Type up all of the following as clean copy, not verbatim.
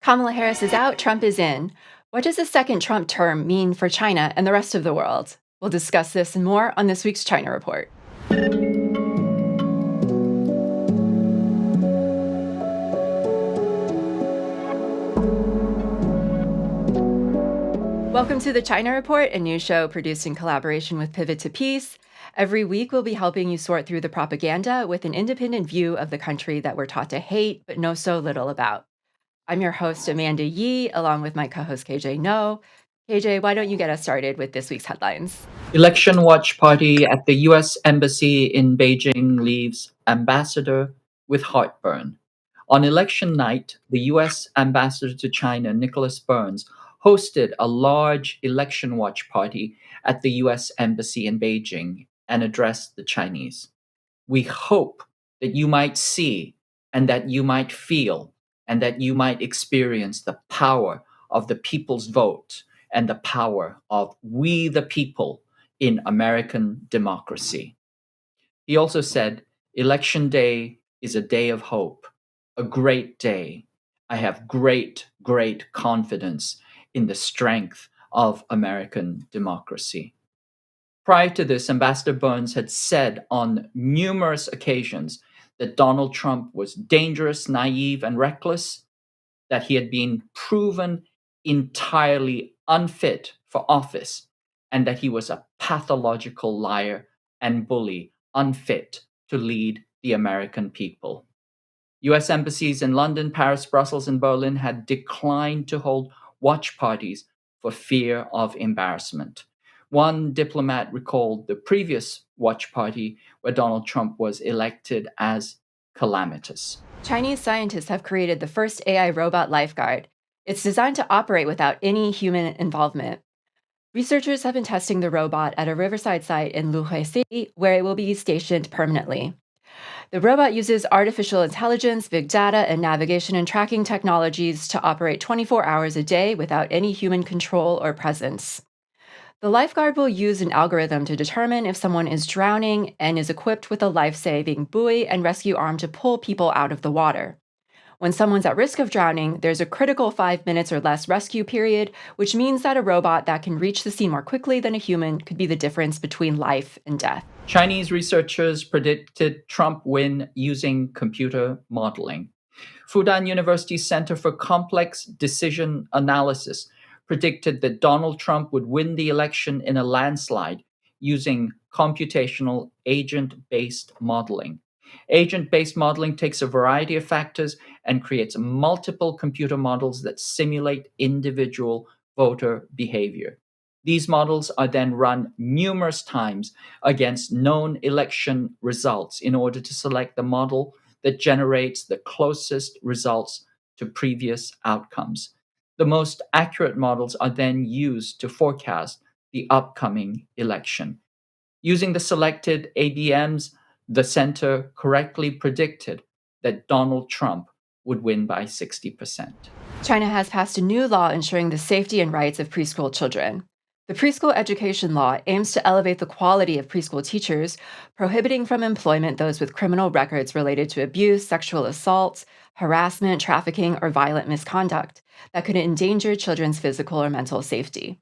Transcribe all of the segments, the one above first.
Kamala Harris is out, Trump is in. What does a second Trump term mean for China and the rest of the world? We'll discuss this and more on this week's China Report. Welcome to the China Report, a news show produced in collaboration with Pivot to Peace. Every week, we'll be helping you sort through the propaganda with an independent view of the country that we're taught to hate but know so little about. I'm your host, Amanda Yee, along with my co-host, KJ Noh. KJ, why don't you get us started with this week's headlines? Election watch party at the U.S. Embassy in Beijing leaves ambassador with heartburn. On election night, the U.S. ambassador to China, Nicholas Burns, hosted a large election watch party at the U.S. Embassy in Beijing and addressed the Chinese. We hope that you might see and that you might feel and that you might experience the power of the people's vote and the power of we the people in American democracy. He also said, Election Day is a day of hope, a great day. I have great confidence in the strength of American democracy. Prior to this, Ambassador Burns had said on numerous occasions that Donald Trump was dangerous, naive, and reckless, that he had been proven entirely unfit for office, and that he was a pathological liar and bully, unfit to lead the American people. U.S. embassies in London, Paris, Brussels, and Berlin had declined to hold watch parties for fear of embarrassment. One diplomat recalled the previous watch party where Donald Trump was elected as calamitous. Chinese scientists have created the first AI robot lifeguard. It's designed to operate without any human involvement. Researchers have been testing the robot at a riverside site in Luhui City, where it will be stationed permanently. The robot uses artificial intelligence, big data, and navigation and tracking technologies to operate 24 hours a day without any human control or presence. The lifeguard will use an algorithm to determine if someone is drowning and is equipped with a life-saving buoy and rescue arm to pull people out of the water. When someone's at risk of drowning, there's a critical 5 minutes or less rescue period, which means that a robot that can reach the scene more quickly than a human could be the difference between life and death. Chinese researchers predicted Trump win using computer modeling. Fudan University's Center for Complex Decision Analysis predicted that Donald Trump would win the election in a landslide using computational agent-based modeling. Agent-based modeling takes a variety of factors and creates multiple computer models that simulate individual voter behavior. These models are then run numerous times against known election results in order to select the model that generates the closest results to previous outcomes. The most accurate models are then used to forecast the upcoming election. Using the selected ABMs, the center correctly predicted that Donald Trump would win by 60%. China has passed a new law ensuring the safety and rights of preschool children. The preschool education law aims to elevate the quality of preschool teachers, prohibiting from employment those with criminal records related to abuse, sexual assault, harassment, trafficking, or violent misconduct that could endanger children's physical or mental safety.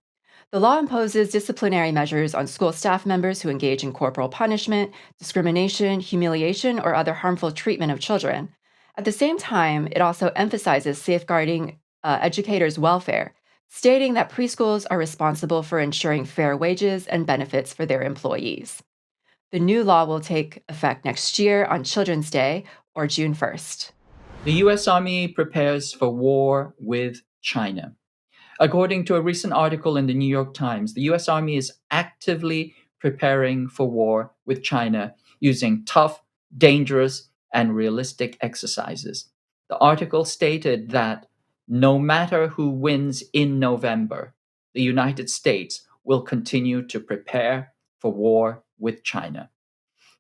The law imposes disciplinary measures on school staff members who engage in corporal punishment, discrimination, humiliation, or other harmful treatment of children. At the same time, it also emphasizes safeguarding educators' welfare, stating that preschools are responsible for ensuring fair wages and benefits for their employees. The new law will take effect next year on Children's Day, or June 1st. The U.S. Army prepares for war with China. According to a recent article in the New York Times, the U.S. Army is actively preparing for war with China using tough, dangerous, and realistic exercises. The article stated that no matter who wins in November, the United States will continue to prepare for war with China.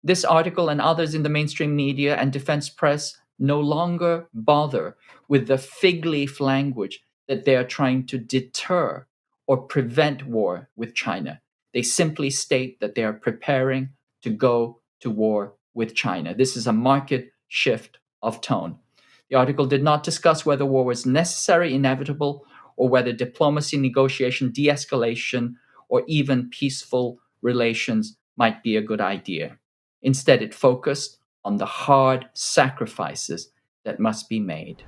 This article and others in the mainstream media and defense press no longer bother with the fig leaf language that they are trying to deter or prevent war with China. They simply state that they are preparing to go to war with China. This is a marked shift of tone. The article did not discuss whether war was necessary, inevitable, or whether diplomacy, negotiation, de escalation, or even peaceful relations might be a good idea. Instead, it focused on the hard sacrifices that must be made.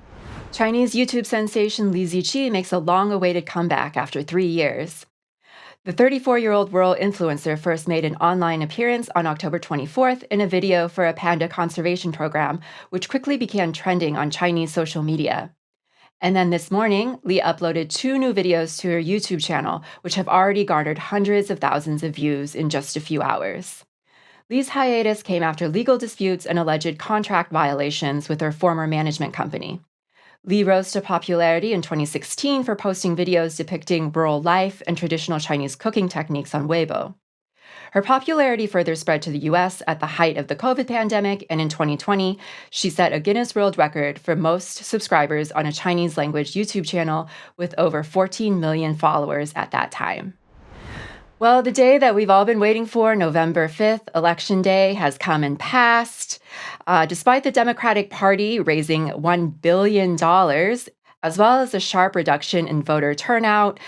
Chinese YouTube sensation Li Ziqi makes a long awaited comeback after 3 years. The 34-year-old rural influencer first made an online appearance on October 24th in a video for a panda conservation program, which quickly began trending on Chinese social media. And then this morning, Li uploaded 2 new videos to her YouTube channel, which have already garnered hundreds of thousands of views in just a few hours. Li's hiatus came after legal disputes and alleged contract violations with her former management company. Li rose to popularity in 2016 for posting videos depicting rural life and traditional Chinese cooking techniques on Weibo. Her popularity further spread to the US at the height of the COVID pandemic, and in 2020, she set a Guinness World Record for most subscribers on a Chinese language YouTube channel with over 14 million followers at that time. Well, the day that we've all been waiting for, November 5th, Election Day, has come and passed. Despite the Democratic Party raising $1 billion, as well as a sharp reduction in voter turnout,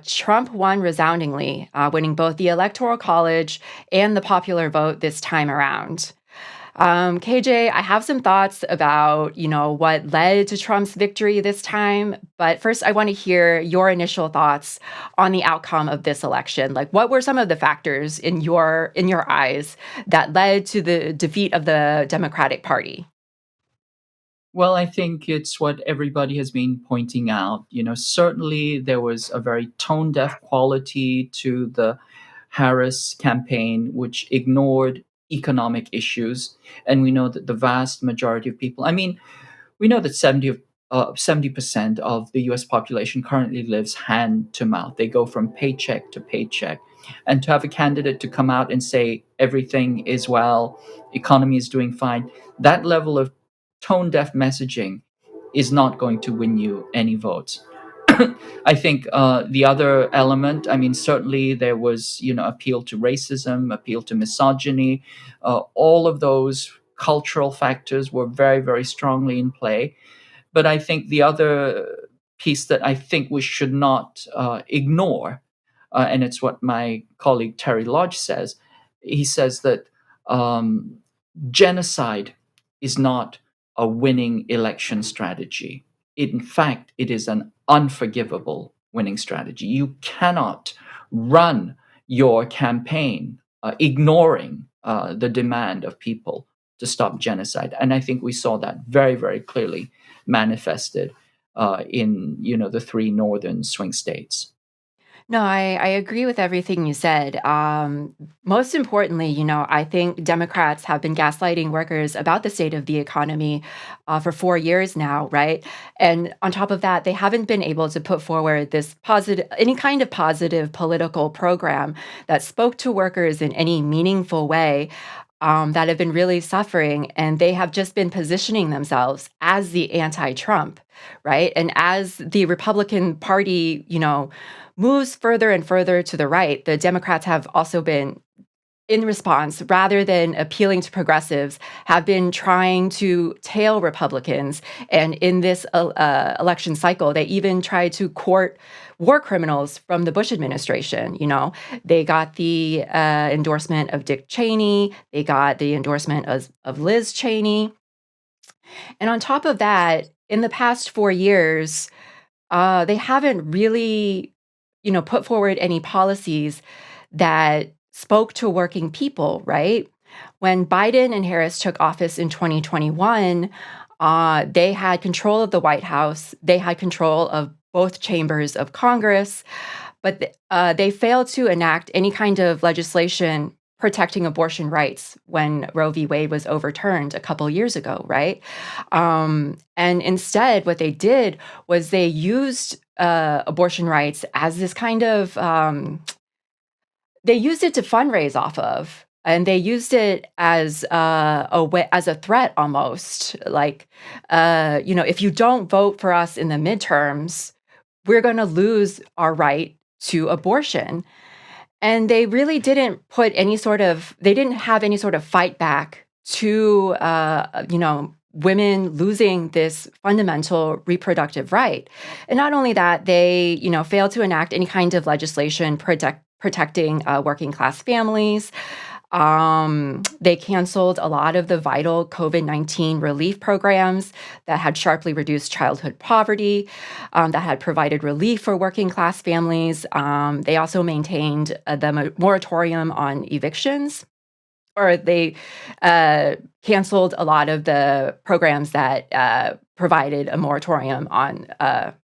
Trump won resoundingly, winning both the Electoral College and the popular vote this time around. KJ, I have some thoughts about, what led to Trump's victory this time. But first, I want to hear your initial thoughts on the outcome of this election. Like, what were some of the factors in your eyes that led to the defeat of the Democratic Party? Well, I think it's what everybody has been pointing out. Certainly there was a very tone deaf quality to the Harris campaign, which ignored economic issues. And we know that the vast majority of people, we know that 70% of the US population currently lives hand to mouth. They go from paycheck to paycheck. And to have a candidate to come out and say everything is well, economy is doing fine, that level of tone deaf messaging is not going to win you any votes. I think the other element, certainly there was, appeal to racism, appeal to misogyny. All of those cultural factors were very, very strongly in play. But I think the other piece that I think we should not ignore, and it's what my colleague Terry Lodge says, he says that genocide is not a winning election strategy. In fact, it is an unforgivable winning strategy. You cannot run your campaign ignoring the demand of people to stop genocide. And I think we saw that very, very clearly manifested in the 3 northern swing states. No, I agree with everything you said. Most importantly, I think Democrats have been gaslighting workers about the state of the economy for 4 years now, right? And on top of that, they haven't been able to put forward any kind of positive political program that spoke to workers in any meaningful way. That have been really suffering, and they have just been positioning themselves as the anti-Trump, right? And as the Republican Party, moves further and further to the right, the Democrats have also been, in response, rather than appealing to progressives, have been trying to tail Republicans. And in this election cycle, they even tried to court war criminals from the Bush administration. They got the endorsement of Dick Cheney. They got the endorsement of Liz Cheney. And on top of that, in the past 4 years, they haven't really, put forward any policies that spoke to working people, right? When Biden and Harris took office in 2021, they had control of the White House. They had control of both chambers of Congress, but they failed to enact any kind of legislation protecting abortion rights when Roe v. Wade was overturned a couple years ago, right? And instead, what they did was they used abortion rights as this kind of they used it to fundraise off of, and they used it as a threat almost. Like, if you don't vote for us in the midterms, we're going to lose our right to abortion. And they really didn't they didn't have any sort of fight back to, women losing this fundamental reproductive right. And not only that, they, failed to enact any kind of legislation protecting working class families. They canceled a lot of the vital COVID-19 relief programs that had sharply reduced childhood poverty, that had provided relief for working class families. They also maintained the moratorium on evictions, or they canceled a lot of the programs that provided a moratorium on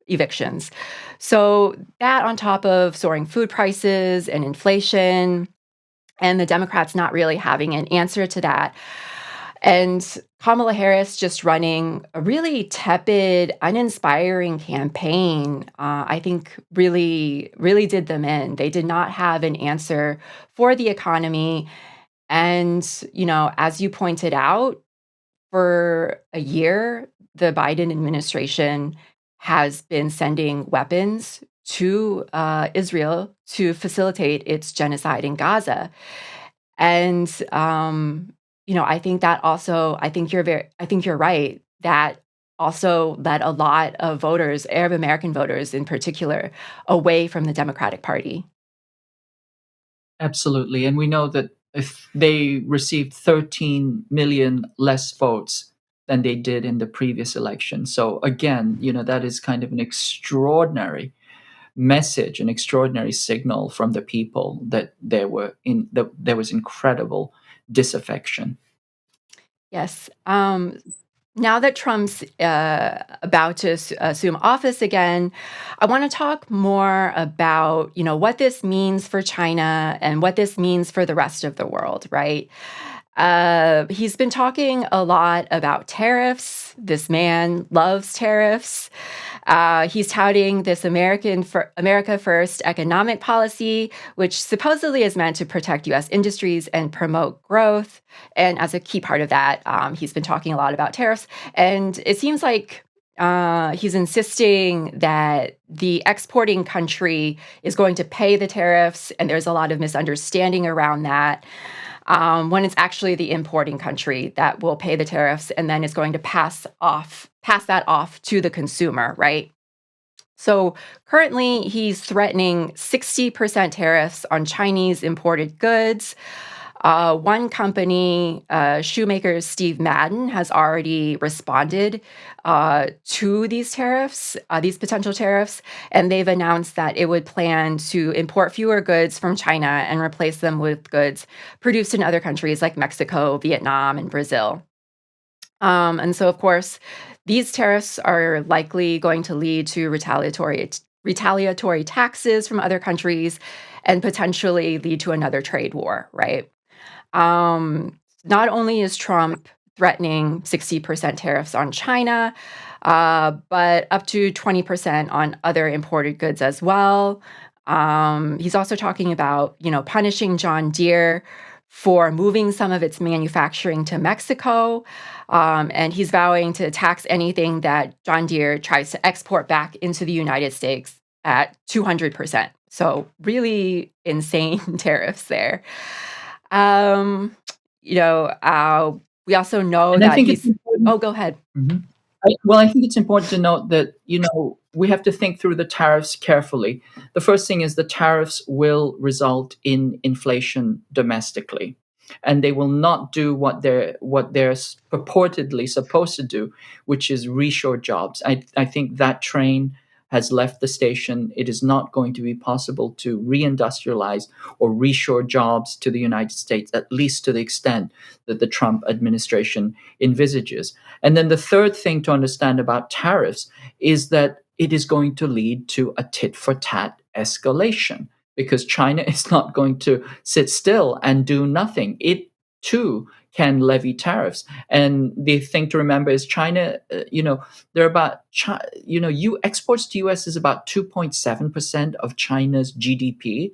evictions. So that, on top of soaring food prices and inflation, and the Democrats not really having an answer to that, and Kamala Harris just running a really tepid, uninspiring campaign, I think really, really did them in. They did not have an answer for the economy. And, as you pointed out, for a year, the Biden administration has been sending weapons to Israel to facilitate its genocide in Gaza. And I think that also, I think you're right. That also led a lot of voters, Arab American voters in particular, away from the Democratic Party. Absolutely. And we know that if they received 13 million less votes than they did in the previous election. So again, that is kind of an extraordinary message, an extraordinary signal from the people that there was incredible disaffection. Yes. Now that Trump's about to assume office again, I want to talk more about, what this means for China and what this means for the rest of the world, right? He's been talking a lot about tariffs. This man loves tariffs. He's touting this America First economic policy, which supposedly is meant to protect U.S. industries and promote growth. And as a key part of that, he's been talking a lot about tariffs. And it seems like he's insisting that the exporting country is going to pay the tariffs, and there's a lot of misunderstanding around that. When it's actually the importing country that will pay the tariffs, and then is going to pass that off to the consumer, right? So currently, he's threatening 60% tariffs on Chinese imported goods. One company, shoemaker Steve Madden, has already responded to these tariffs, these potential tariffs, and they've announced that it would plan to import fewer goods from China and replace them with goods produced in other countries like Mexico, Vietnam, and Brazil. And so, of course, these tariffs are likely going to lead to retaliatory taxes from other countries and potentially lead to another trade war, right? Not only is Trump threatening 60% tariffs on China, but up to 20% on other imported goods as well. He's also talking about, punishing John Deere for moving some of its manufacturing to Mexico. And he's vowing to tax anything that John Deere tries to export back into the United States at 200%. So really insane tariffs there. We also know And I that think it's he's. important. Oh, go ahead. Mhm. I think it's important to note that, we have to think through the tariffs carefully. The first thing is the tariffs will result in inflation domestically, and they will not do what they're purportedly supposed to do, which is reshore jobs. I think that train has left the station. It is not going to be possible to reindustrialize or reshore jobs to the United States, at least to the extent that the Trump administration envisages. And then the third thing to understand about tariffs is that it is going to lead to a tit for tat escalation, because China is not going to sit still and do nothing. It too can levy tariffs. And the thing to remember is China, they're about, exports to US is about 2.7% of China's GDP.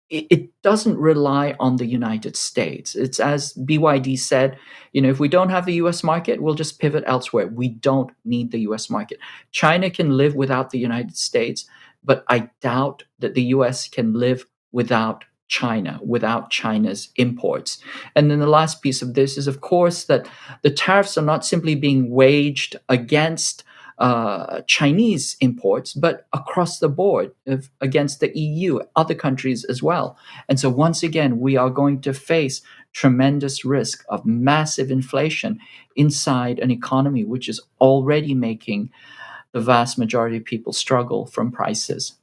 It doesn't rely on the United States. It's, as BYD said, if we don't have the US market, we'll just pivot elsewhere. We don't need the US market. China can live without the United States, but I doubt that the US can live without China, without China's imports. And then the last piece of this is, of course, that the tariffs are not simply being waged against Chinese imports, but across the board against the EU, other countries as well. And so, once again, we are going to face tremendous risk of massive inflation inside an economy which is already making the vast majority of people struggle from prices.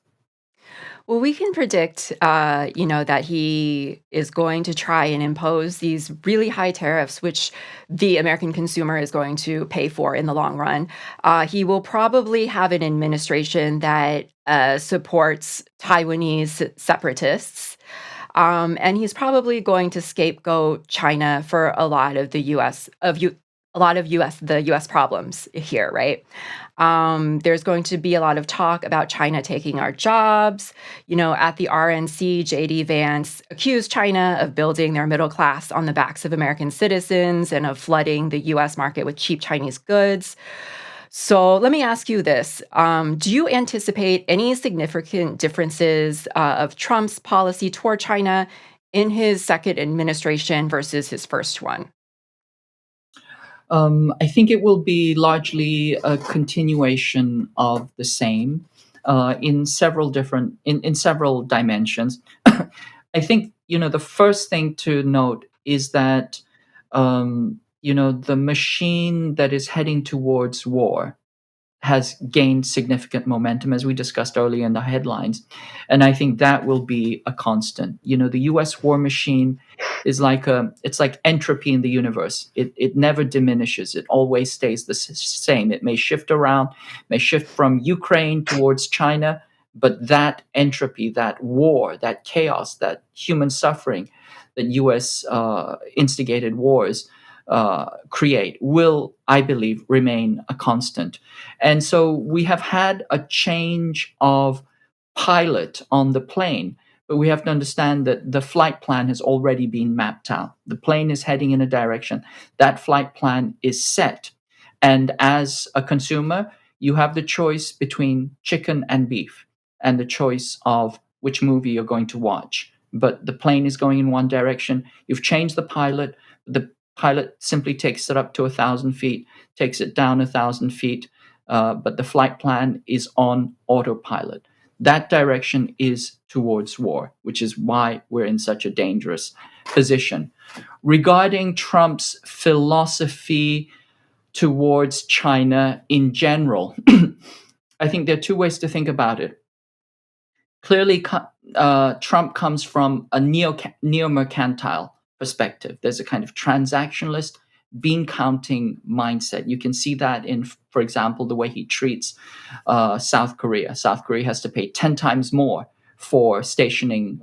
Well, we can predict, that he is going to try and impose these really high tariffs, which the American consumer is going to pay for in the long run. He will probably have an administration that supports Taiwanese separatists. And he's probably going to scapegoat China for a lot of the U.S. problems here, right? There's going to be a lot of talk about China taking our jobs. At the RNC, J.D. Vance accused China of building their middle class on the backs of American citizens and of flooding the U.S. market with cheap Chinese goods. So let me ask you this. Do you anticipate any significant differences of Trump's policy toward China in his second administration versus his first one? I think it will be largely a continuation of the same in several dimensions. I think the first thing to note is that the machine that is heading towards war has gained significant momentum, as we discussed earlier in the headlines. And I think that will be a constant. The US war machine is it's like entropy in the universe. It never diminishes. It always stays the same. It may shift around, may shift from Ukraine towards China, but that entropy, that war, that chaos, that human suffering that US instigated wars create will, I believe, remain a constant. And so we have had a change of pilot on the plane, but we have to understand that the flight plan has already been mapped out. The plane is heading in a direction. That flight plan is set. And as a consumer, you have the choice between chicken and beef and the choice of which movie you're going to watch. But the plane is going in one direction. You've changed the pilot. The pilot simply takes it up to 1,000 feet, takes it down 1,000 feet, but the flight plan is on autopilot. That direction is towards war, which is why we're in such a dangerous position. Regarding Trump's philosophy towards China in general, I think there are two ways to think about it. Clearly, Trump comes from a neo-mercantile perspective. There's a kind of transactionalist, bean counting mindset. You can see that in, for example, the way he treats South Korea. South Korea has to pay 10 times more for stationing,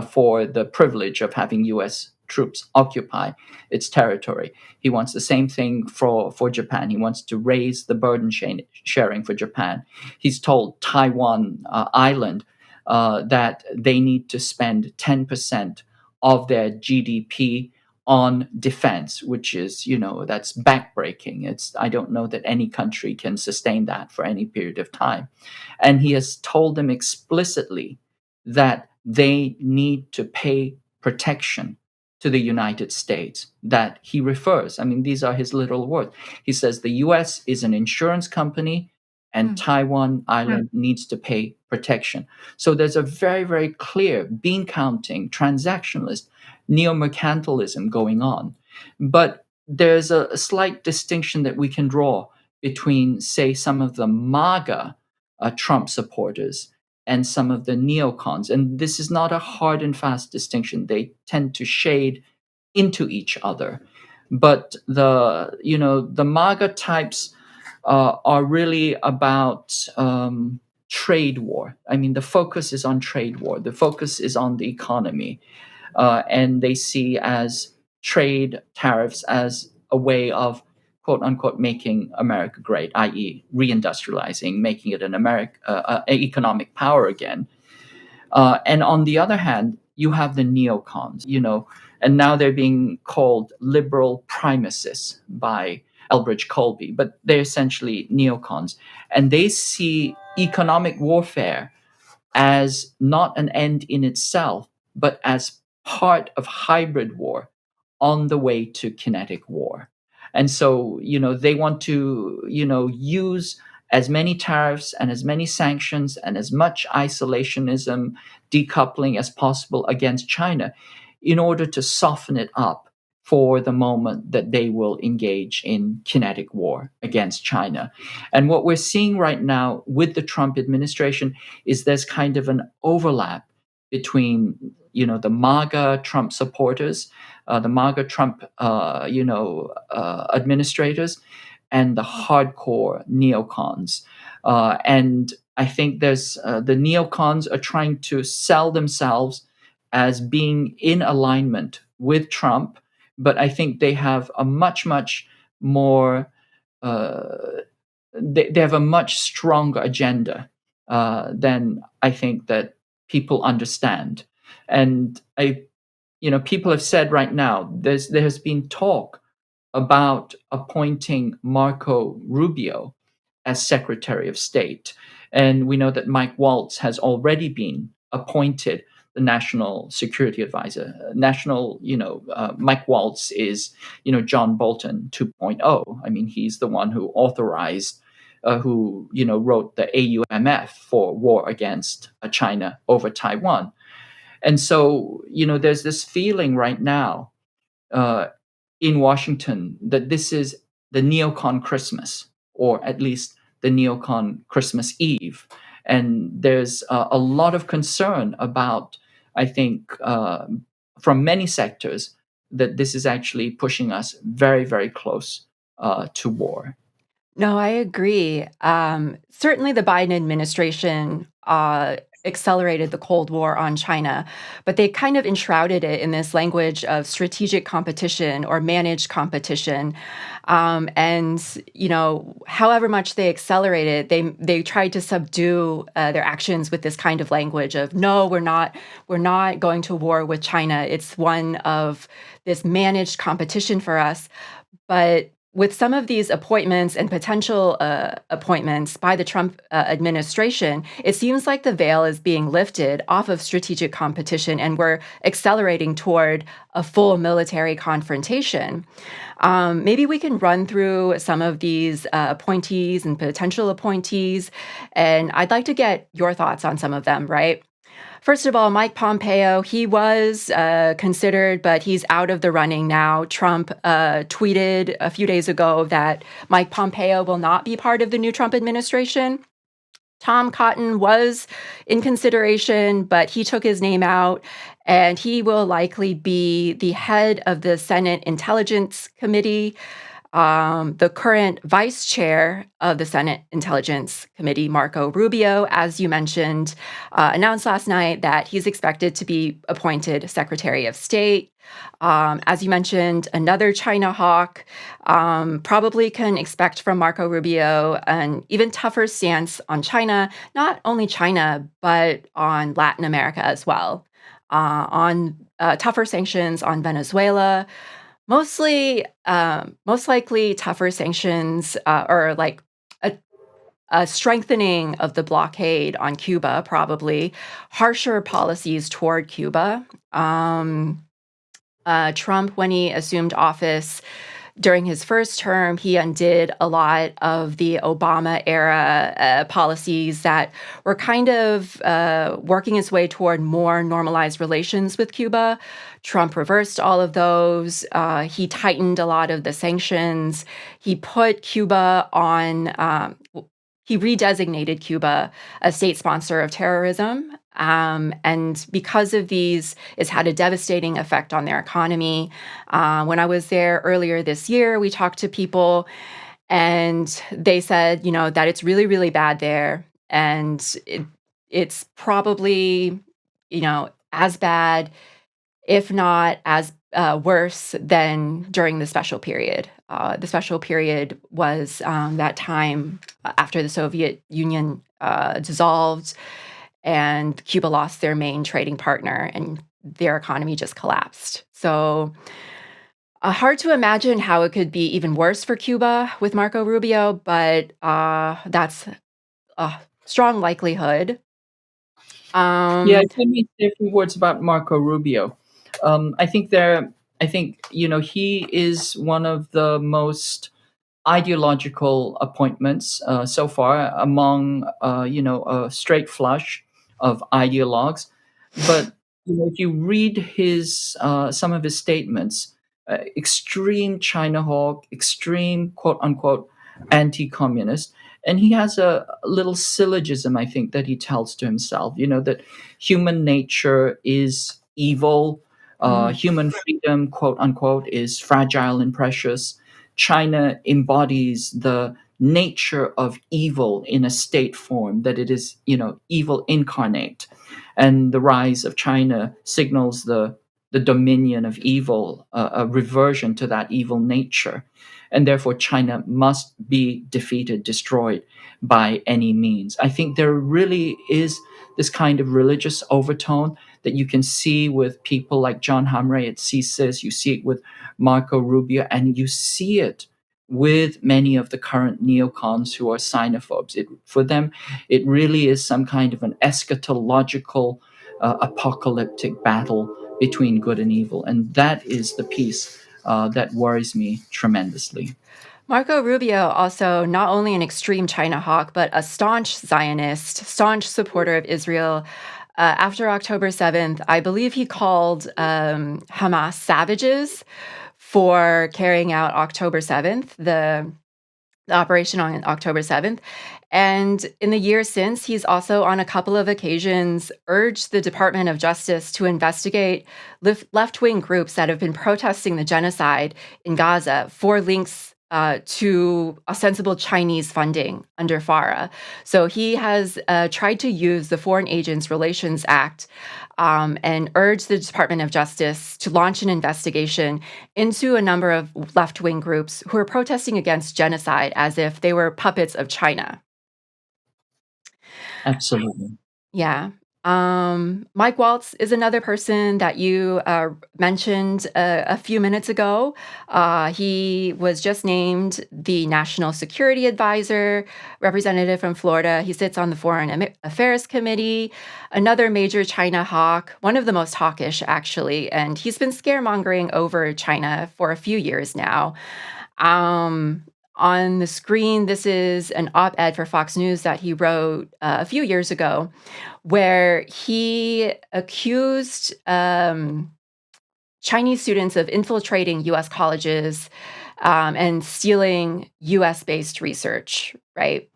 for the privilege of having U.S. troops occupy its territory. He wants the same thing for Japan. He wants to raise the burden sharing for Japan. He's told Taiwan Island that they need to spend 10% of their GDP on defense, which is, that's backbreaking. I don't know that any country can sustain that for any period of time. And he has told them explicitly that they need to pay protection to the United States, that he refers. I mean, these are his literal words. He says the US is an insurance company and Taiwan Island needs to pay protection. So there's a very, very clear bean counting, transactionalist, neo-mercantilism going on. But there's a slight distinction that we can draw between, say, some of the MAGA Trump supporters and some of the neocons. And this is not a hard and fast distinction. They tend to shade into each other. But the MAGA types are really about trade war. I mean, the focus is on trade war. The focus is on the economy. And they see as trade tariffs as a way of, quote unquote, making America great, i.e. reindustrializing, making it an economic power again. And on the other hand, you have the neocons, and now they're being called liberal primacists by Elbridge Colby, but they're essentially neocons. And they see economic warfare as not an end in itself, but as part of hybrid war on the way to kinetic war. And so, they want to, use as many tariffs and as many sanctions and as much isolationism, decoupling as possible against China in order to soften it up for the moment that they will engage in kinetic war against China. And what we're seeing right now with the Trump administration is there's kind of an overlap between the MAGA Trump supporters, the MAGA Trump administrators, and the hardcore neocons. And I think there's the neocons are trying to sell themselves as being in alignment with Trump, but I think they have a much more they have a much stronger agenda than I think that people understand. And people have said right now there has been talk about appointing Marco Rubio as Secretary of State, and we know that Mike Waltz has already been appointed the National Security Advisor. Mike Waltz is John Bolton 2.0. I mean, he's the one who authorized who wrote the AUMF for war against China over Taiwan. And so there's this feeling right now in Washington that this is the neocon Christmas, or at least the neocon Christmas Eve. And there's a lot of concern about, I think, from many sectors, that this is actually pushing us very, very close to war. No, I agree. Certainly, the Biden administration accelerated the Cold War on China, but they kind of enshrouded it in this language of strategic competition or managed competition. And however much they accelerated, they tried to subdue their actions with this kind of language of no, we're not going to war with China. It's one of this managed competition for us, but with some of these appointments and potential appointments by the Trump administration, it seems like the veil is being lifted off of strategic competition, and we're accelerating toward a full military confrontation. Maybe we can run through some of these appointees and potential appointees, and I'd like to get your thoughts on some of them, right? First of all, Mike Pompeo, he was considered, but he's out of the running now. Trump tweeted a few days ago that Mike Pompeo will not be part of the new Trump administration. Tom Cotton was in consideration, but he took his name out, and he will likely be the head of the Senate Intelligence Committee. The current vice chair of the Senate Intelligence Committee, Marco Rubio, as you mentioned, announced last night that he's expected to be appointed Secretary of State. As you mentioned, another China hawk. Probably can expect from Marco Rubio an even tougher stance on China, not only China, but on Latin America as well. On tougher sanctions on Venezuela. Most likely tougher sanctions or like a strengthening of the blockade on Cuba, probably harsher policies toward Cuba. Trump, when he assumed office during his first term, he undid a lot of the Obama era policies that were kind of working its way toward more normalized relations with Cuba. Trump reversed all of those. He tightened a lot of the sanctions. He put Cuba on, he redesignated Cuba a state sponsor of terrorism. And because of these, it's had a devastating effect on their economy. When I was there earlier this year, we talked to people, and they said, that it's really, really bad there. And it's probably, as bad, if not as worse than during the special period. The special period was that time after the Soviet Union dissolved, and Cuba lost their main trading partner, and their economy just collapsed. So hard to imagine how it could be even worse for Cuba with Marco Rubio, but that's a strong likelihood. Yeah, Um, let me say a few words about Marco Rubio. I think he is one of the most ideological appointments so far among a straight flush of ideologues. But if you read his some of his statements, extreme China hawk, extreme quote unquote anti-communist, and he has a little syllogism I think that he tells to himself. That human nature is evil. mhm. Human freedom, quote unquote, is fragile and precious. China embodies the nature of evil in a state form, that it is, evil incarnate. And the rise of China signals the dominion of evil, a reversion to that evil nature. And therefore, China must be defeated, destroyed by any means. I think there really is this kind of religious overtone that you can see with people like John Hamre at CSIS, you see it with Marco Rubio, and you see it with many of the current neocons who are xenophobes. For them, it really is some kind of an eschatological, apocalyptic battle between good and evil. And that is the piece that worries me tremendously. Marco Rubio, also not only an extreme China hawk, but a staunch Zionist, staunch supporter of Israel. After October 7th, I believe he called Hamas savages for carrying out October 7th, the operation on October 7th. And in the years since, he's also on a couple of occasions urged the Department of Justice to investigate left wing groups that have been protesting the genocide in Gaza for links to ostensible Chinese funding under FARA. So he has tried to use the Foreign Agents Relations Act and urged the Department of Justice to launch an investigation into a number of left wing groups who are protesting against genocide as if they were puppets of China. Absolutely. Yeah. Mike Waltz is another person that you mentioned a few minutes ago. He was just named the National Security Advisor, representative from Florida. He sits on the Foreign Affairs Committee, another major China hawk, one of the most hawkish, actually. And he's been scaremongering over China for a few years now. Um, on the screen, this is an op ed for Fox News that he wrote a few years ago, where he accused Chinese students of infiltrating US colleges and stealing US based research, right?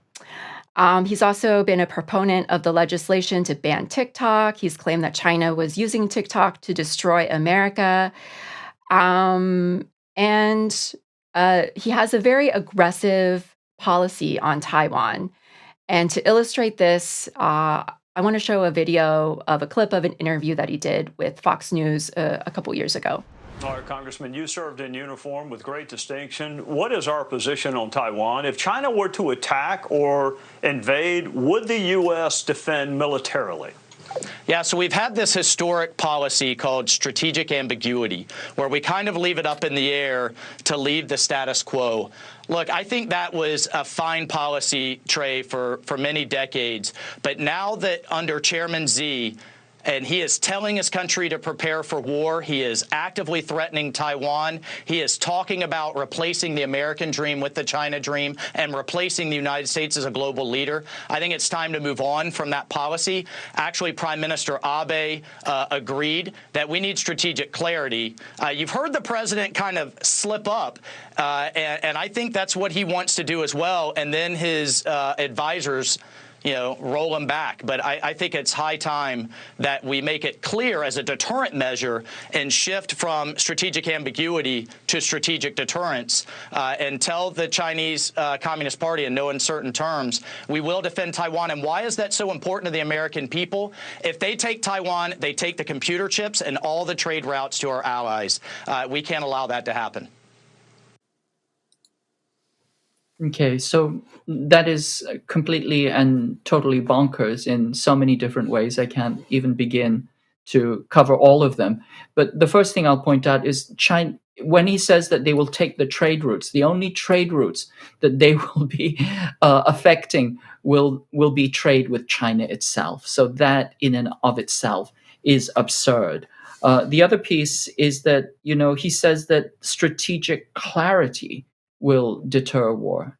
He's also been a proponent of the legislation to ban TikTok. He's claimed that China was using TikTok to destroy America. And he has a very aggressive policy on Taiwan. And to illustrate this, I want to show a video of a clip of an interview that he did with Fox News a couple years ago. All right, Congressman, you served in uniform with great distinction. What is our position on Taiwan? If China were to attack or invade, would the U.S. defend militarily? Yeah, so we've had this historic policy called strategic ambiguity, where we kind of leave it up in the air to leave the status quo. Look, I think that was a fine policy, Trey, for many decades. But now that under Chairman Xi, and he is telling his country to prepare for war. He is actively threatening Taiwan. He is talking about replacing the American dream with the China dream and replacing the United States as a global leader. I think it's time to move on from that policy. Actually, Prime Minister Abe agreed that we need strategic clarity. You've heard the president kind of slip up, and I think that's what he wants to do as well. And then his advisors roll them back. But I think it's high time that we make it clear as a deterrent measure and shift from strategic ambiguity to strategic deterrence and tell the Chinese Communist Party in no uncertain terms, we will defend Taiwan. And why is that so important to the American people? If they take Taiwan, they take the computer chips and all the trade routes to our allies. We can't allow that to happen. Okay, so that is completely and totally bonkers in so many different ways. I can't even begin to cover all of them. But the first thing I'll point out is China. when he says that they will take the trade routes, the only trade routes that they will be affecting will be trade with China itself. So that in and of itself is absurd. The other piece is that, he says that strategic clarity will deter war.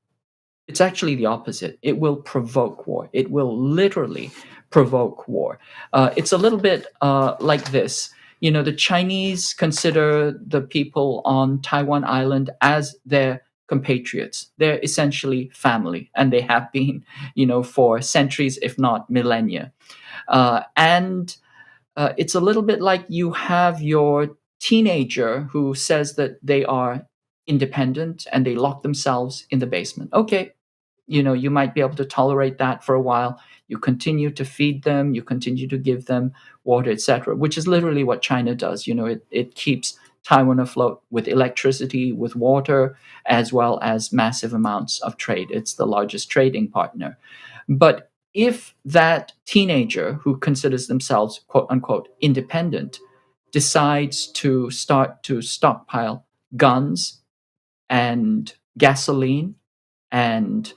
It's actually the opposite. It will provoke war. It will literally provoke war. It's a little bit like this. The Chinese consider the people on Taiwan Island as their compatriots. They're essentially family, and they have been, for centuries, if not millennia. And it's a little bit like you have your teenager who says that they are independent and they lock themselves in the basement. Okay, you might be able to tolerate that for a while. You continue to feed them, you continue to give them water, etc., which is literally what China does. It keeps Taiwan afloat with electricity, with water, as well as massive amounts of trade. It's the largest trading partner. But if that teenager who considers themselves, quote unquote, independent, decides to start to stockpile guns and gasoline and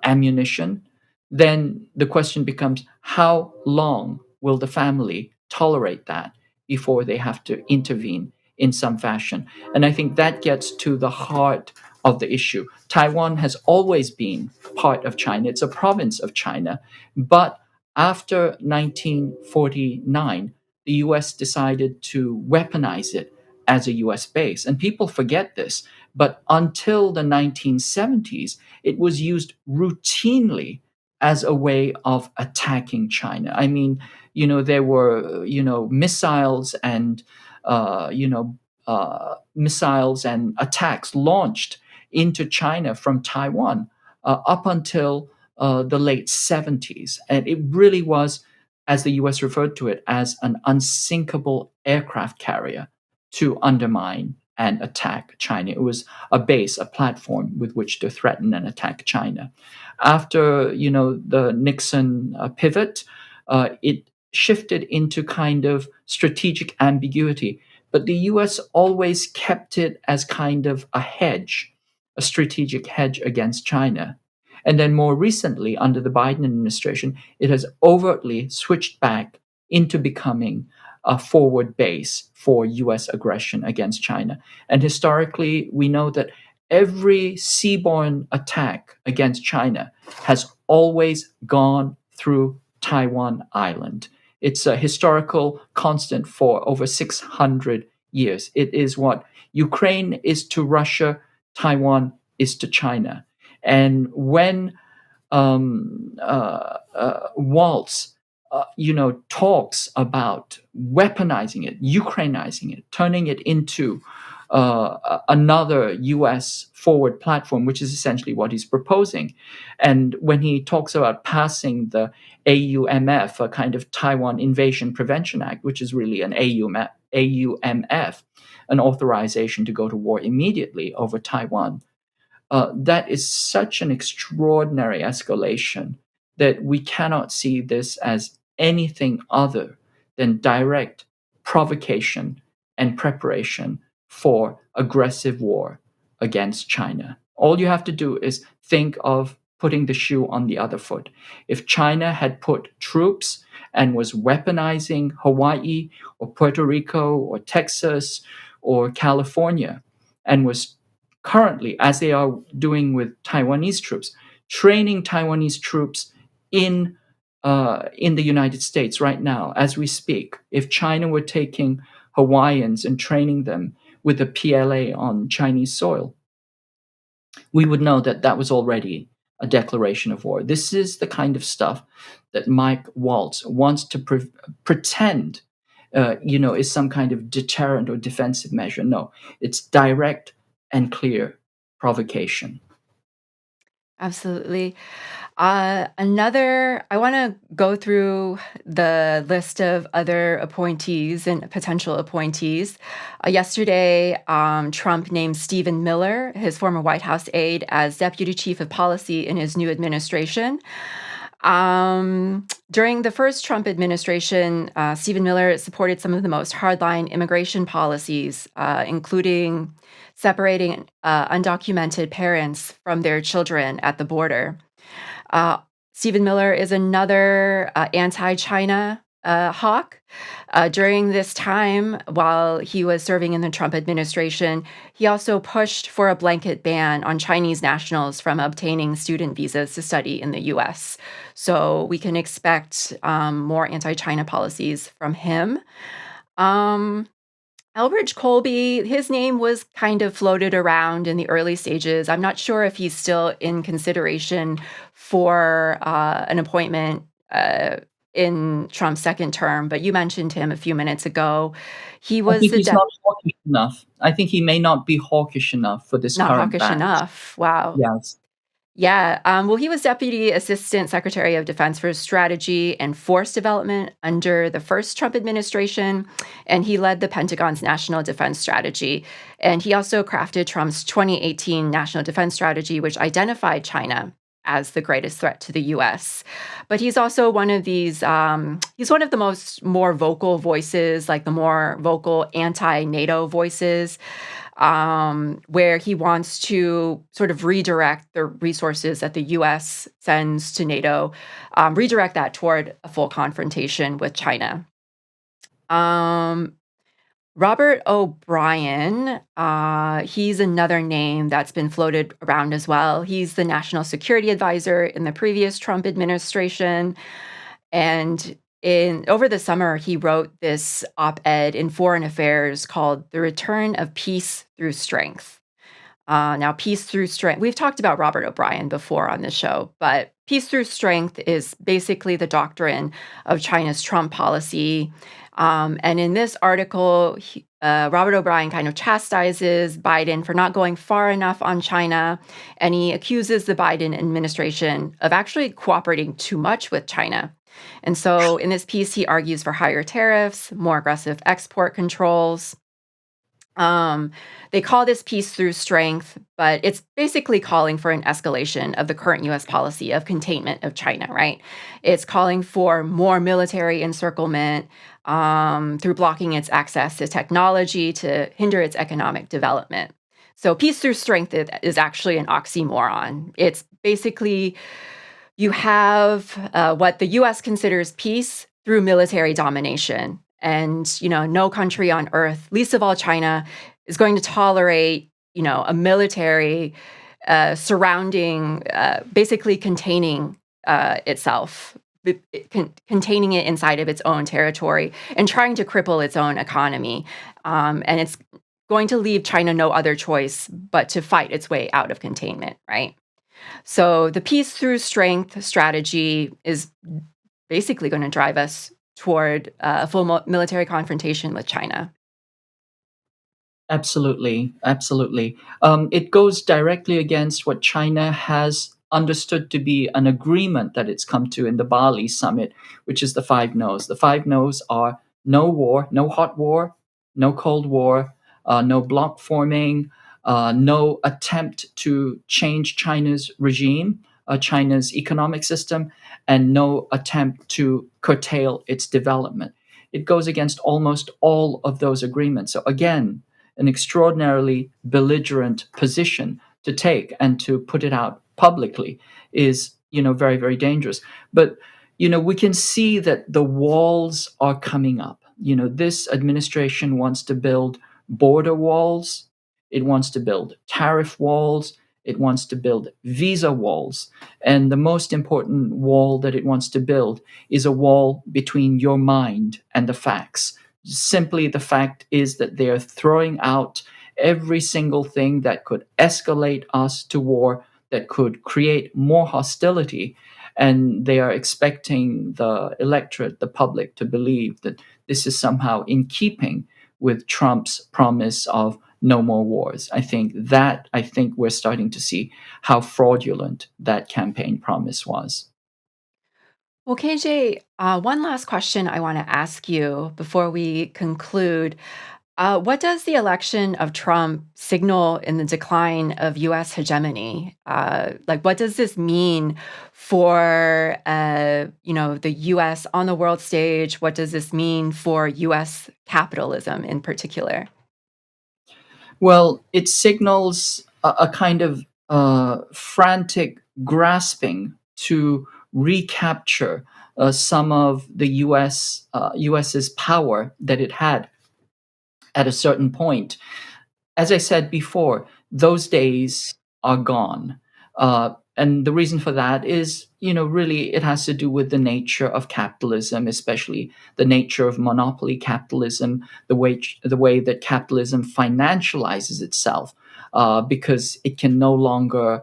ammunition, then the question becomes, how long will the family tolerate that before they have to intervene in some fashion? And I think that gets to the heart of the issue. Taiwan has always been part of China. It's a province of China. But after 1949, the US decided to weaponize it as a US base. And people forget this. But until the 1970s, it was used routinely as a way of attacking China. I mean, there were, missiles and, missiles and attacks launched into China from Taiwan up until the late 70s. And it really was, as the US referred to it, as an unsinkable aircraft carrier to undermine and attack China. It was a base, a platform with which to threaten and attack China. After, the Nixon pivot, it shifted into kind of strategic ambiguity. But the US always kept it as kind of a hedge, a strategic hedge against China. And then more recently, under the Biden administration, it has overtly switched back into becoming a forward base for US aggression against China. And historically, we know that every seaborne attack against China has always gone through Taiwan Island. It's a historical constant for over 600 years. It is what Ukraine is to Russia, Taiwan is to China. And when Waltz talks about weaponizing it, Ukrainizing it, turning it into another US forward platform, which is essentially what he's proposing. And when he talks about passing the AUMF, a kind of Taiwan Invasion Prevention Act, which is really an AUMF, an authorization to go to war immediately over Taiwan, that is such an extraordinary escalation that we cannot see this as anything other than direct provocation and preparation for aggressive war against China. All you have to do is think of putting the shoe on the other foot. If China had put troops and was weaponizing Hawaii or Puerto Rico or Texas or California, and was currently, as they are doing with Taiwanese troops, training Taiwanese troops in the United States right now, as we speak, if China were taking Hawaiians and training them with the PLA on Chinese soil, we would know that that was already a declaration of war. This is the kind of stuff that Mike Waltz wants to pretend, is some kind of deterrent or defensive measure. No, it's direct and clear provocation. Absolutely. I want to go through the list of other appointees and potential appointees. Yesterday, Trump named Stephen Miller, his former White House aide, as deputy chief of policy in his new administration. During the first Trump administration, Stephen Miller supported some of the most hardline immigration policies, including separating undocumented parents from their children at the border. Uh, Stephen Miller is another anti-China hawk. During this time, while he was serving in the Trump administration, he also pushed for a blanket ban on Chinese nationals from obtaining student visas to study in the U.S. So we can expect more anti-China policies from him. Elbridge Colby, his name was kind of floated around in the early stages. I'm not sure if he's still in consideration for an appointment in Trump's second term, but you mentioned him a few minutes ago. He I was think the he's not hawkish enough. I think he may not be hawkish enough for this not current hawkish batch. enough. Wow. Yes. Yeah. Well, he was Deputy Assistant Secretary of Defense for Strategy and Force Development under the first Trump administration, and he led the Pentagon's National Defense Strategy. And he also crafted Trump's 2018 National Defense Strategy, which identified China as the greatest threat to the U.S. But he's also one of these, he's one of the more vocal voices, like the more vocal anti-NATO voices, where he wants to sort of redirect the resources that the U.S. sends to NATO, redirect that toward a full confrontation with China. Robert O'Brien, he's another name that's been floated around as well. He's the national security advisor in the previous Trump administration. And over the summer, he wrote this op-ed in Foreign Affairs called The Return of Peace Through Strength. Now, peace through strength, we've talked about Robert O'Brien before on this show, but peace through strength is basically the doctrine of China's Trump policy. And in this article, Robert O'Brien kind of chastises Biden for not going far enough on China, and he accuses the Biden administration of actually cooperating too much with China. And so in this piece, he argues for higher tariffs, more aggressive export controls. They call this peace through strength, but it's basically calling for an escalation of the current U.S. policy of containment of China, right? It's calling for more military encirclement through blocking its access to technology to hinder its economic development. So peace through strength is actually an oxymoron. It's basically you have what the U.S. considers peace through military domination. And, no country on earth, least of all China, is going to tolerate, a military surrounding, basically containing itself, containing it inside of its own territory and trying to cripple its own economy. And it's going to leave China no other choice but to fight its way out of containment, right? So the peace through strength strategy is basically going to drive us toward a full military confrontation with China. Absolutely, absolutely. It goes directly against what China has understood to be an agreement that it's come to in the Bali summit, which is the five no's. The five no's are no war, no hot war, no cold war, no bloc forming, no attempt to change China's regime, China's economic system, and no attempt to curtail its development. It goes against almost all of those agreements. So again, an extraordinarily belligerent position to take, and to put it out publicly is, very, very dangerous. But, we can see that the walls are coming up. This administration wants to build border walls. It wants to build tariff walls. It wants to build visa walls. And the most important wall that it wants to build is a wall between your mind and the facts. Simply, the fact is that they are throwing out every single thing that could escalate us to war, that could create more hostility. And they are expecting the electorate, the public, to believe that this is somehow in keeping with Trump's promise of no more wars. I think we're starting to see how fraudulent that campaign promise was. Well, KJ, one last question I want to ask you before we conclude. What does the election of Trump signal in the decline of U.S. hegemony? What does this mean for, the U.S. on the world stage? What does this mean for U.S. capitalism in particular? Well, it signals a kind of frantic grasping to recapture some of the US's power that it had at a certain point. As I said before, those days are gone. And the reason for that is, really it has to do with the nature of capitalism, especially the nature of monopoly capitalism, the way that capitalism financializes itself, because it can no longer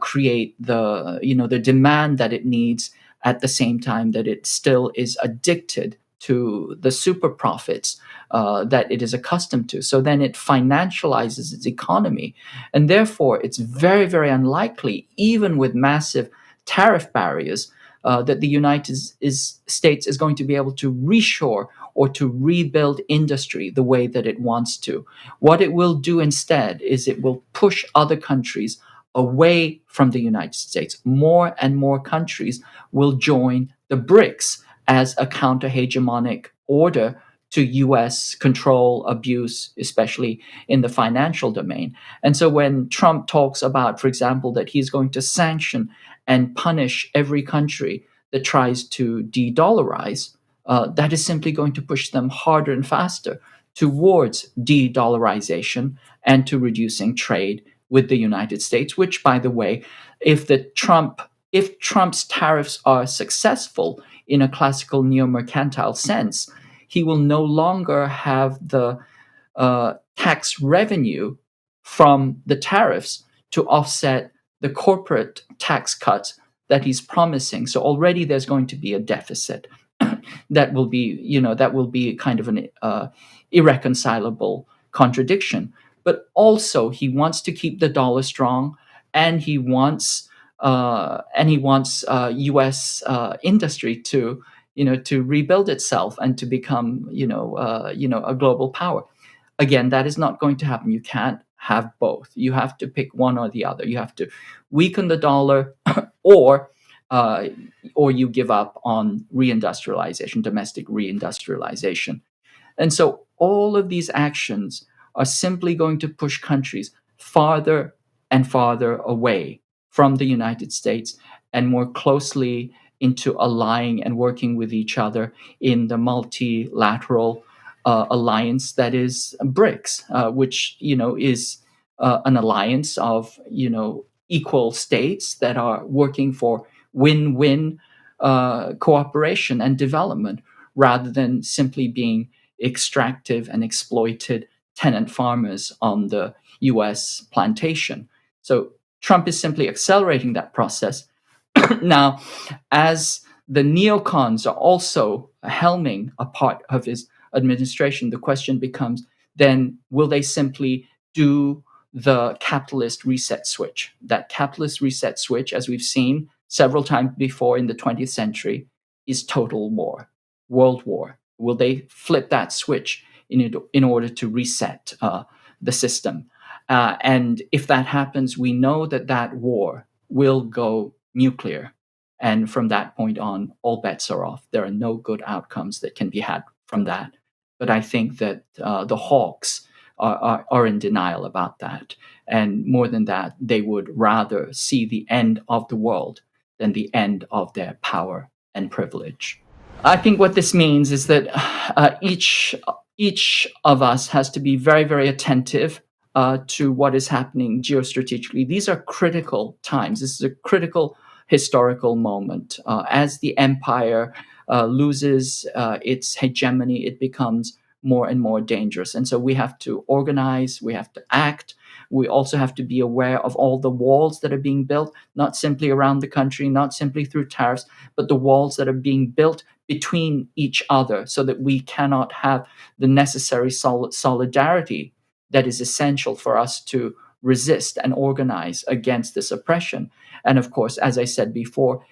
create the demand that it needs at the same time that it still is addicted to the super profits that it is accustomed to. So then it financializes its economy. And therefore, it's very, very unlikely, even with massive tariff barriers, that the United States is going to be able to reshore or to rebuild industry the way that it wants to. What it will do instead is it will push other countries away from the United States. More and more countries will join the BRICS as a counter hegemonic order to US control, abuse, especially in the financial domain. And so when Trump talks about, for example, that he's going to sanction and punish every country that tries to de dollarize, that is simply going to push them harder and faster towards de dollarization and to reducing trade with the United States, which, by the way, if Trump's tariffs are successful in a classical neo-mercantile sense, he will no longer have the tax revenue from the tariffs to offset the corporate tax cuts that he's promising. So already there's going to be a deficit that will be kind of an irreconcilable contradiction. But also he wants to keep the dollar strong, and he wants U.S. Industry to rebuild itself and to become a global power. Again, that is not going to happen. You can't have both. You have to pick one or the other. You have to weaken the dollar, or you give up on reindustrialization, domestic reindustrialization. And so all of these actions are simply going to push countries farther and farther away from the United States and more closely into allying and working with each other in the multilateral alliance that is BRICS, which is an alliance of equal states that are working for win-win cooperation and development, rather than simply being extractive and exploited tenant farmers on the U.S. plantation. So Trump is simply accelerating that process. Now, as the neocons are also helming a part of his administration, the question becomes then, will they simply do the capitalist reset switch? That capitalist reset switch, as we've seen several times before in the 20th century, is total war, world war. Will they flip that switch in order to reset the system? And if that happens, we know that war will go nuclear. And from that point on, all bets are off. There are no good outcomes that can be had from that. But I think that the hawks are in denial about that. And more than that, they would rather see the end of the world than the end of their power and privilege. I think what this means is that each of us has to be very, very attentive to what is happening geostrategically. These are critical times. This is a critical historical moment. As the empire loses its hegemony, it becomes more and more dangerous. And so we have to organize, we have to act. We also have to be aware of all the walls that are being built, not simply around the country, not simply through tariffs, but the walls that are being built between each other, so that we cannot have the necessary solidarity that is essential for us to resist and organize against this oppression. And of course, as I said before,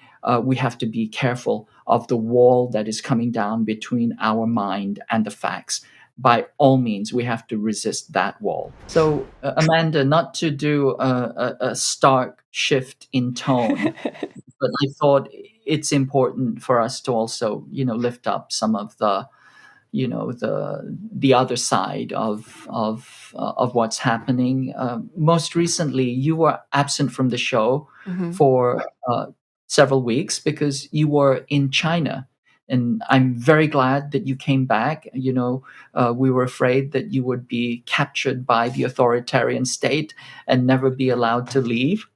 we have to be careful of the wall that is coming down between our mind and the facts. by all means, we have to resist that wall. So, Amanda, not to do a stark shift in tone, but I thought it's important for us to also, lift up some of the other side of what's happening. Most recently, you were absent from the show Mhm. for several weeks because you were in China. And I'm very glad that you came back. We were afraid that you would be captured by the authoritarian state and never be allowed to leave.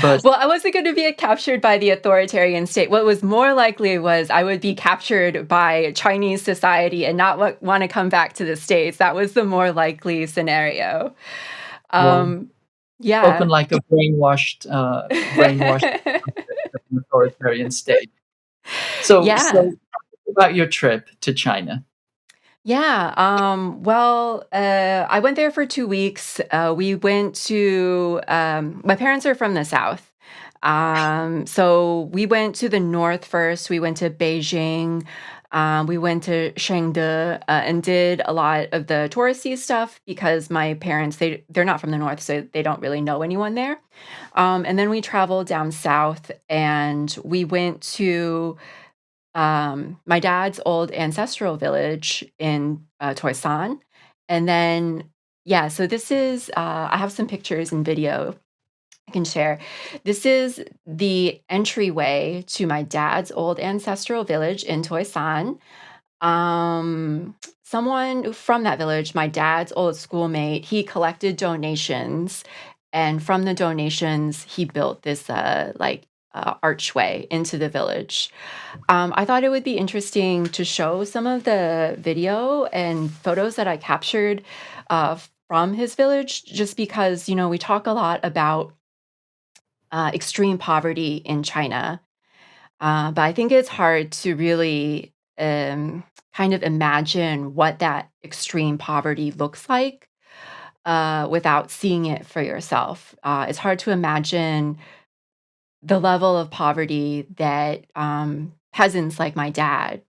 But Well, I wasn't going to be captured by the authoritarian state. What was more likely was I would be captured by Chinese society and not want to come back to the States. That was the more likely scenario. well, Um, spoken yeah. like a brainwashed authoritarian state. So Yeah. about your trip to China. Yeah. Well, I went there for 2 weeks. We went to, my parents are from the South. So we went to the north first. We went to Beijing. We went to Chengde and did a lot of the touristy stuff because my parents, they're not from the north, so they don't really know anyone there. And then we traveled down south and we went to my dad's old ancestral village in Toisan. And then, yeah, so this is, I have some pictures and video I can share. This is the entryway to my dad's old ancestral village in Toisan. Someone from that village, my dad's old schoolmate, he collected donations. And from the donations, he built this archway into the village. I thought it would be interesting to show some of the video and photos that I captured from his village, just because, we talk a lot about extreme poverty in China. But I think it's hard to really kind of imagine what that extreme poverty looks like without seeing it for yourself. It's hard to imagine the level of poverty that peasants like my dad,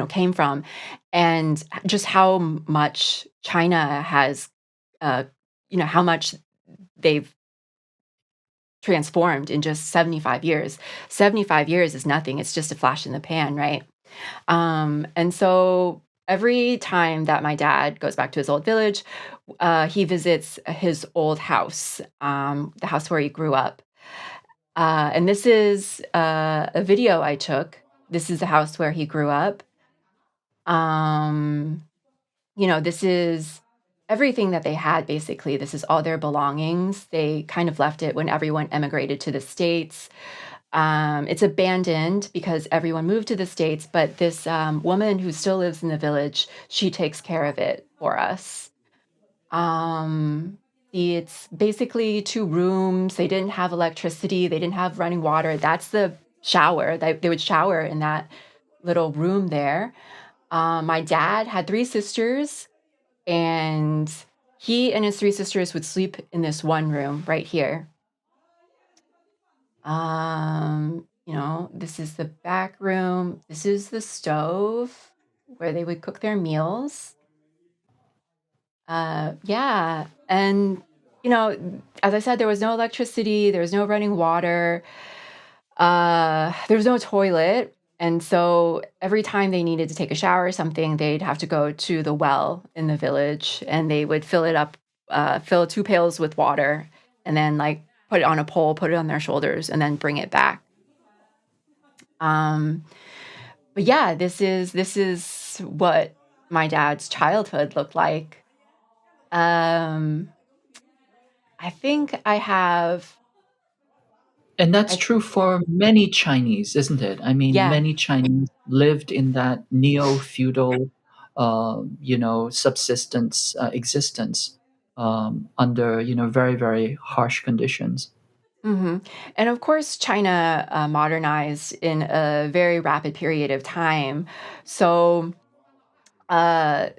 came from, and just how much China has, how much they've transformed in just 75 years. 75 years is nothing. It's just a flash in the pan, right? And so every time that my dad goes back to his old village, he visits his old house, the house where he grew up. And this is a video I took. This is the house where he grew up. Um, this is everything that they had, basically. This is all their belongings. They kind of left it when everyone emigrated to the States. It's abandoned because everyone moved to the States, but this woman who still lives in the village, she takes care of it for us. Um, it's basically 2 rooms. They didn't have electricity. They didn't have running water. That's the shower. They would shower in that little room there. My dad had 3 sisters, and he and his 3 sisters would sleep in this one room right here. This is the back room. This is the stove where they would cook their meals. Yeah. And, as I said, there was no electricity, there was no running water, there was no toilet. And so every time they needed to take a shower or something, they'd have to go to the well in the village and they would fill it up, fill 2 pails with water, and then put it on a pole, put it on their shoulders, and then bring it back. Um, but yeah, this is what my dad's childhood looked like. Um, I think I have. And that's I true for many Chinese, isn't it? I mean, Yeah. many Chinese lived in that neo-feudal, subsistence existence under, very, very harsh conditions. Hmm. And of course, China modernized in a very rapid period of time. So, uh,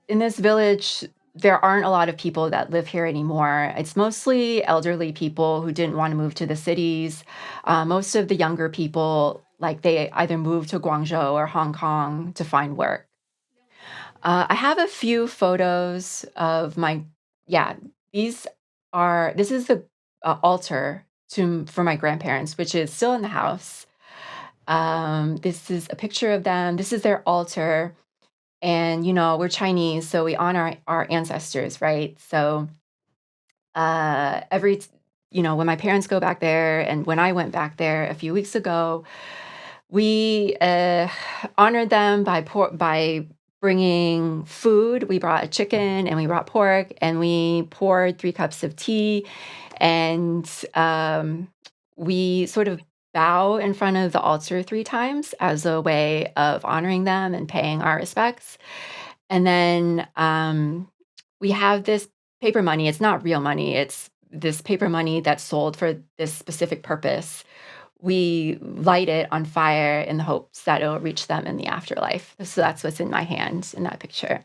in this village, there aren't a lot of people that live here anymore. It's mostly elderly people who didn't want to move to the cities. Most of the younger people, they either moved to Guangzhou or Hong Kong to find work. I have a few photos of my yeah, this is the, altar for my grandparents, which is still in the house. This is a picture of them. This is their altar, and, we're Chinese, so we honor our ancestors, right? So, every t when my parents go back there and when I went back there a few weeks ago, we, honored them by bringing food. We brought a chicken and we brought pork and we poured 3 cups of tea, and, we sort of bow in front of the altar 3 times as a way of honoring them and paying our respects. And then, we have this paper money. It's not real money. It's this paper money that's sold for this specific purpose. We light it on fire in the hopes that it'll reach them in the afterlife. So that's what's in my hand in that picture.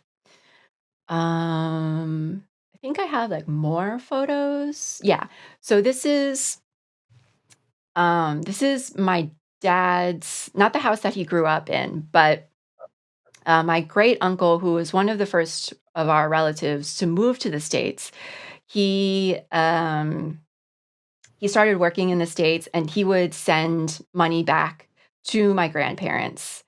I think I have like more photos. Yeah. So this is my dad's, not the house that he grew up in, but my great uncle, who was one of the first of our relatives to move to the States. He started working in the States, and he would send money back to my grandparents.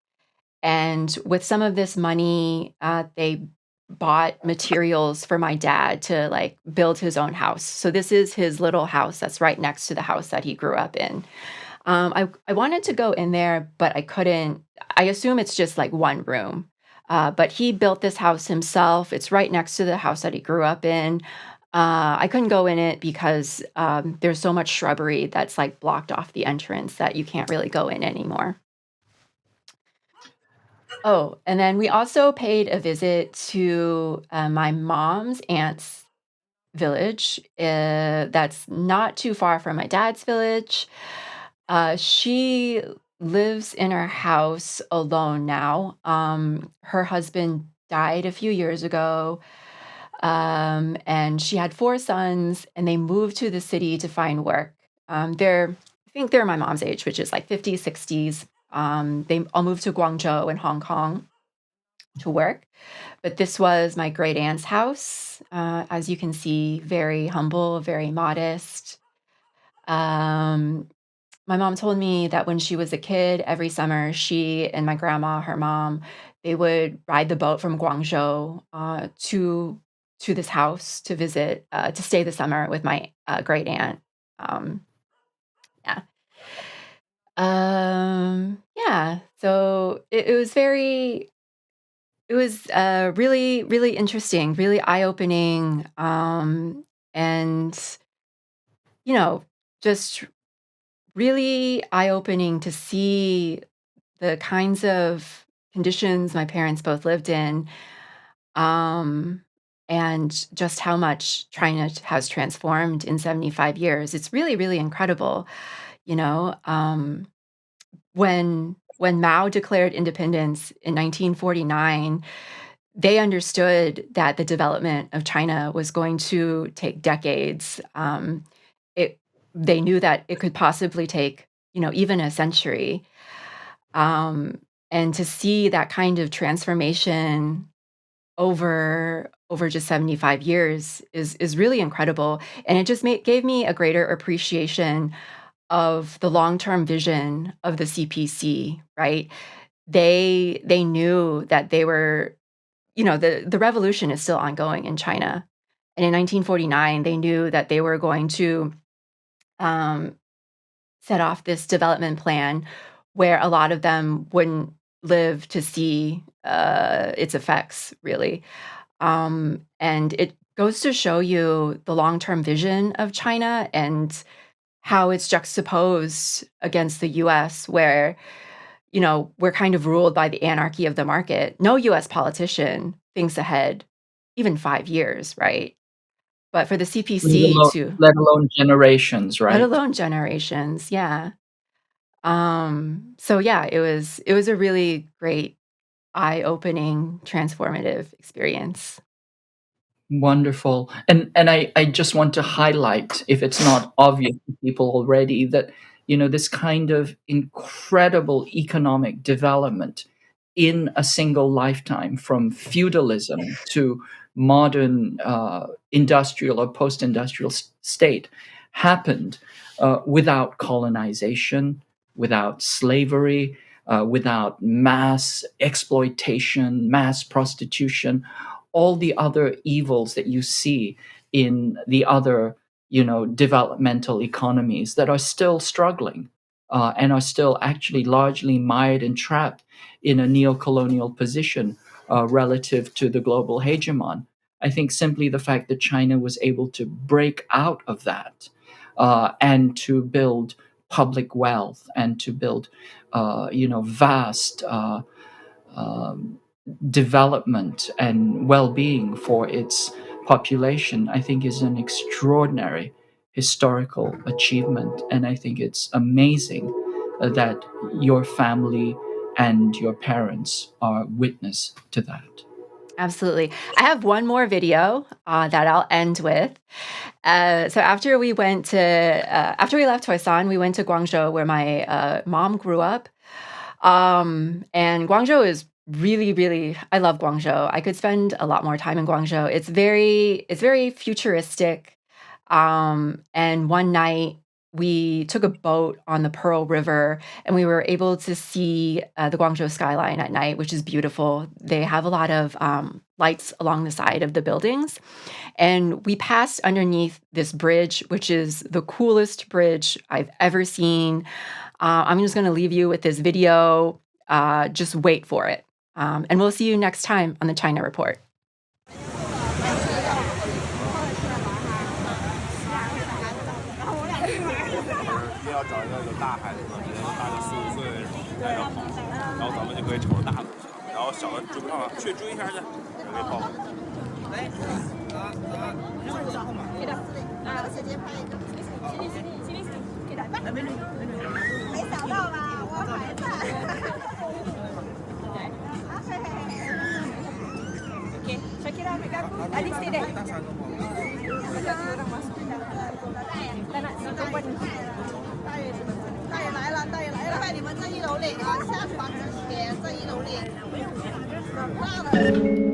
And with some of this money, they bought materials for my dad to like build his own house. So this is his little house that's right next to the house that he grew up in. I wanted to go in there, but I couldn't. I assume it's just like one room. But he built this house himself. It's right next to the house that he grew up in. I couldn't go in it because there's so much shrubbery that's like blocked off the entrance that you can't really go in anymore. Oh, and then we also paid a visit to my mom's aunt's village. That's not too far from my dad's village. She lives in her house alone now. Her husband died a few years ago, and she had 4 sons, and they moved to the city to find work. I think they're my mom's age, which is like 50s, 60s. They all moved to Guangzhou in Hong Kong to work. But this was my great aunt's house. As you can see, very humble, very modest. Um, my mom told me that when she was a kid, every summer, she and my grandma, her mom, they would ride the boat from Guangzhou to this house to visit, to stay the summer with my great aunt. Um, yeah. Yeah. So it was really, really interesting, really eye opening, and you know, just really eye opening to see the kinds of conditions my parents both lived in, um, and just how much China has transformed in 75 years. It's really, really incredible. You know, when Mao declared independence in 1949, they understood that the development of China was going to take decades. It They knew that it could possibly take, even a century. Um, and to see that kind of transformation over just 75 years is really incredible, and it just gave me a greater appreciation of the long-term vision of the CPC, right? They knew that they were, the revolution is still ongoing in China. And in 1949, they knew that they were going to um, set off this development plan where a lot of them wouldn't live to see its effects, really. And it goes to show you the long-term vision of China and how it's juxtaposed against the US, where, we're kind of ruled by the anarchy of the market. No US politician thinks ahead even 5 years, right? But for the CPC to, let alone generations, let right? alone generations, yeah. So yeah, it was a really great, eye-opening, transformative experience. Wonderful. And I just want to highlight, if it's not obvious to people already, that this kind of incredible economic development in a single lifetime, from feudalism to modern industrial or post-industrial state, happened without colonization, without slavery, without mass exploitation, mass prostitution, all the other evils that you see in the other, developmental economies that are still struggling and are still actually largely mired and trapped in a neo-colonial position relative to the global hegemon. I think simply the fact that China was able to break out of that and to build public wealth and to build, vast development and well-being for its population, I think is an extraordinary historical achievement. And I think it's amazing that your family and your parents are witness to that. Absolutely. I have one more video that I'll end with. So after we left Toisan, we went to Guangzhou, where my mom grew up. And Guangzhou is really, really, I love Guangzhou. I could spend a lot more time in Guangzhou. It's very futuristic. And one night we took a boat on the Pearl River, and we were able to see the Guangzhou skyline at night, which is beautiful. They have a lot of lights along the side of the buildings. And we passed underneath this bridge, which is the coolest bridge I've ever seen. I'm just going to leave you with this video. Just wait for it. And we'll see you next time on the China Report. Shakira ambil aku. Ali stay there. Macam orang masuk. Tak nak si perempuan ni. 大爷来了，大爷来了！快，你们这一楼领啊，下床之前这一楼领，可怕了。